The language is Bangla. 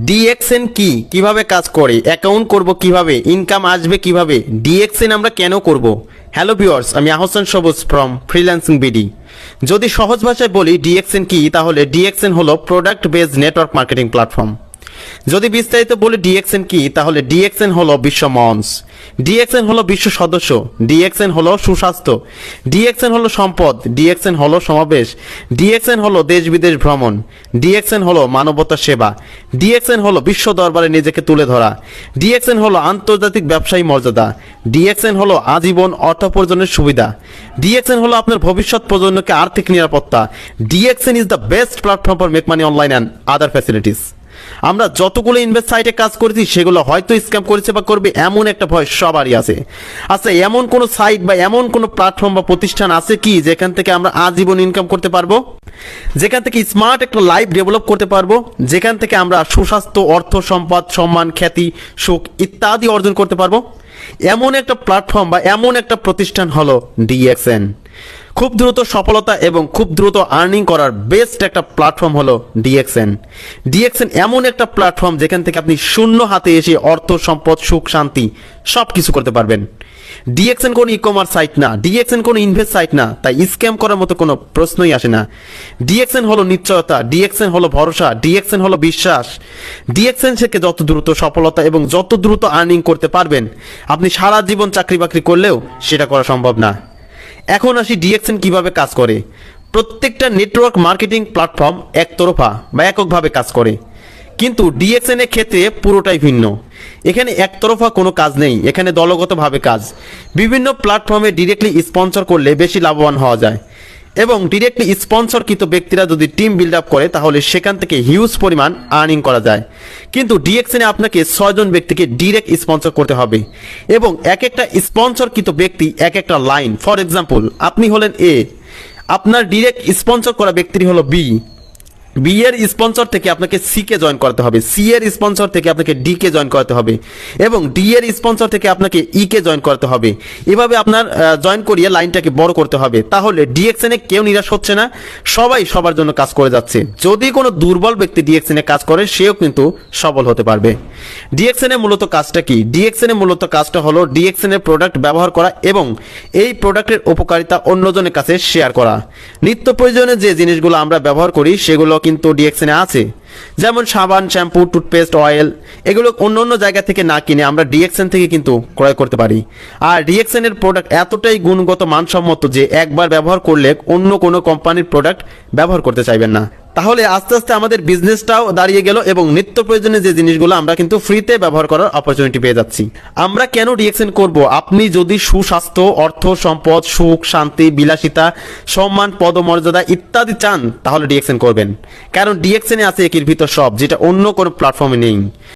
ডিএক্সএন কি, কিভাবে কাজ করে, অ্যাকাউন্ট করব কিভাবে, ইনকাম আসবে কিভাবে, ডিএক্সএন আমরা কেন করব। হ্যালো ভিউয়ার্স, আমি আহসান সবুজ ফ্রম ফ্রিল্যান্সিং বিডি। যদি সহজ ভাষায় বলি ডিএক্সএন কি, তাহলে ডিএক্সএন হলো product based network marketing platform. যদি বিস্তারিত বলি ডিএক্সএন কি, তাহলে ডিএক্সএন হলো বিশ্ব মঞ্চ, ডিএক্সএন হলো বিশ্ব সদস্য, ডিএক্সএন হলো সুস্বাস্থ্য, ডিএক্সএন হলো সম্পদ, ডিএক্সএন হলো সমাবেশ, ডিএক্সএন হলো দেশ বিদেশ ভ্রমণ, ডিএক্সএন হলো মানবতা সেবা, ডিএক্সএন হলো বিশ্ব দরবারে নিজেকে তুলে ধরা, ডিএক্সএন হলো আন্তর্জাতিক ব্যবসায়ী মর্যাদা, ডিএক্সএন হলো আজীবন অর্থোপার্জনের সুবিধা, ডিএক্সএন হলো আপনার ভবিষ্যৎ প্রজন্মকে আর্থিক নিরাপত্তা। DXN is the best platform for make money online and other facilities. আমরা যতগুলো ইনভেস্ট সাইটে কাজ করেছি সেগুলো হয়তো স্ক্যাম করেছে বা করবে, এমন একটা ভয় সবারই আছে। আচ্ছা, এমন কোনো সাইট বা এমন কোনো প্ল্যাটফর্ম বা প্রতিষ্ঠান আছে কি যেখান থেকে আমরা আজীবন ইনকাম করতে পারবো, যেখান থেকে স্মার্ট একটা লাইফ ডেভেলপ করতে পারবো, যেখান থেকে আমরা সুস্বাস্থ্য, অর্থ, সম্পদ, সম্মান, খ্যাতি, সুখ ইত্যাদি অর্জন করতে পারবো? এমন একটা প্ল্যাটফর্ম বা এমন একটা প্রতিষ্ঠান হলো ডিএক্সএন। খুব দ্রুত সফলতা এবং খুব দ্রুত আর্নিং করার বেস্ট একটা প্ল্যাটফর্ম হলো ডিএক্সএন। ডিএক্সএন এমন একটা প্ল্যাটফর্ম যেখান থেকে আপনি শূন্য হাতে এসে অর্থ, সম্পদ, সুখ, শান্তি সব কিছু করতে পারবেন। ডিএক্সএন কোনো ই কমার্স সাইট না, ডিএক্সএন কোনো ইনভেস্ট সাইট না, তাই স্ক্যাম করার মতো কোনো প্রশ্নই আসে না। ডিএক্সএন হলো নিশ্চয়তা, ডিএক্সএন হলো ভরসা, ডিএক্সএন হলো বিশ্বাস। ডিএক্সএন থেকে যত দ্রুত সফলতা এবং যত দ্রুত আর্নিং করতে পারবেন, আপনি সারা জীবন চাকরি বাকরি করলেও সেটা করা সম্ভব না। এখন আসি ডিএক্সএন কিভাবে কাজ করে। প্রত্যেকটা নেটওয়ার্ক মার্কেটিং প্ল্যাটফর্ম একতরফা বা এককভাবে কাজ করে, কিন্তু ডিএক্সএন এর ক্ষেত্রে পুরোটাই ভিন্ন। এখানে একতরফা কোনো কাজ নেই, এখানে দলগতভাবে কাজ। বিভিন্ন প্ল্যাটফর্মে ডিরেক্টলি স্পন্সর করলে বেশি লাভবান হওয়া যায়, এবং ডিরেক্টলি স্পন্সরকৃত ব্যক্তিরা যদি টিম বিল্ড আপ করে তাহলে সেখান থেকে হিউজ পরিমাণ আর্নিং করা যায়। কিন্তু ডিএক্সএনে আপনাকে 6 জন ব্যক্তিকে ডিরেক্ট স্পন্সর করতে হবে, এবং এক একটা স্পন্সরকৃত ব্যক্তি এক একটা লাইন। ফর এক্সাম্পল, আপনি হলেন এ, আপনার ডিরেক্ট স্পন্সর করা ব্যক্তি হলো বি, বি এর স্পন্সর থেকে আপনাকে সি কে জয়েন করতে হবে, সি এর স্পন্সর থেকে আপনাকে ডি কে জয়েন করতে হবে, এবং ডি এর স্পন্সর থেকে আপনাকে ই কে জয়েন করতে হবে। এভাবে আপনার জয়েন করিয়ে লাইনটাকে বড় করতে হবে। তাহলে ডিএক্সএন এ কেউ নিরাশ হচ্ছে না, সবাই সবার জন্য কাজ করে যাচ্ছে। যদি কোনো দুর্বল ব্যক্তি ডিএক্সএন এ কাজ করে, সেও কিন্তু সফল হতে পারবে। ডিএক্সএন এ মূলত কাজটা কি? ডিএক্সএন এ মূলত কাজটা হলো ডিএক্সএন এর প্রোডাক্ট ব্যবহার করা এবং এই প্রোডাক্টের উপকারিতা অন্যজনের কাছে শেয়ার করা। নিত্য প্রয়োজনে যে জিনিসগুলো আমরা ব্যবহার করি সেগুলো কিন্তু ডিএক্সএন এ আছে, যেমন সাবান, শ্যাম্পু, টুথপেস্ট, অয়েল। এগুলো অন্য অন্য জায়গা থেকে না কিনে আমরা ডিএক্সএন থেকে কিন্তু ক্রয় করতে পারি। আর ডিএক্সএন এর প্রোডাক্ট এতটাই গুণগত মানসম্মত যে একবার ব্যবহার করলে অন্য কোনো কোম্পানির প্রোডাক্ট ব্যবহার করতে চাইবেন না। তাহলে আস্তে আস্তে আমাদের বিজনেসটাও দাঁড়িয়ে গেল, এবং নিত্য প্রয়োজনে যে জিনিসগুলো আমরা কিন্তু ফ্রিতে ব্যবহার করার অপরচুনিটি পেয়ে যাচ্ছি। আমরা কেন ডিএক্সএন করব? আপনি যদি সুস্বাস্থ্য, অর্থ, সম্পদ, সুখ, শান্তি, বিলাসিতা, সম্মান, পদমর্যাদা ইত্যাদি চান, তাহলে ডিএক্সএন করবেন। কারণ ডিএক্সএন এ আছে একের ভিতর সব, যেটা অন্য কোনো প্ল্যাটফর্মে নেই।